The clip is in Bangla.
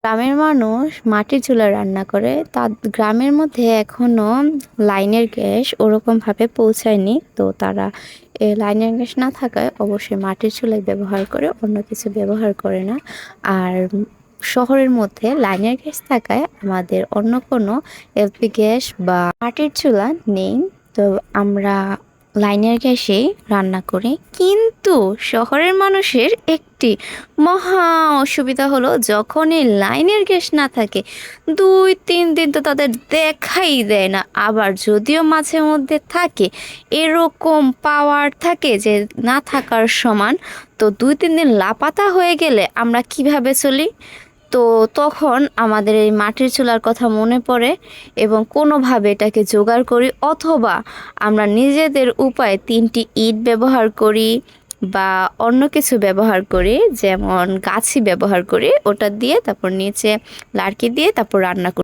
গ্রামের মানুষ মাটির চুলায় রান্না করে। গ্রামের মধ্যে এখনো লাইনের গ্যাস ওরকমভাবে পৌঁছায়নি, তো তারা লাইনের গ্যাস না থাকায় অবশ্যই মাটির চুলাই ব্যবহার করে, অন্য কিছু ব্যবহার করে না। আর শহরের মধ্যে লাইনের গ্যাস থাকায় আমাদের অন্য কোনো এলপি গ্যাস বা মাটির চুলা নেই, তো আমরা লাইনের গ্যাসেই রান্না করি। কিন্তু শহরের মানুষের একটি মহা অসুবিধা হলো, যখন এই লাইনের গ্যাস না থাকে 2-3 দিন তো তাদের দেখাই দেয় না। আবার যদিও মাঝে মধ্যে থাকে, এরকম পাওয়ার থাকে যে না থাকার সমান, তো 2-3 দিন লাপাতা হয়ে গেলে আমরা কিভাবে চলি? তো তখন আমাদের এই মাটির চুলার কথা মনে পড়ে এবং কোনোভাবে এটাকে জোগাড় করি, অথবা আমরা নিজেদের উপায়ে 3টি ইট ব্যবহার করি বা অন্য কিছু ব্যবহার করি, যেমন গাছি ব্যবহার করি, ওটা দিয়ে তারপর নিচে লাড়কি দিয়ে তারপর রান্না করি।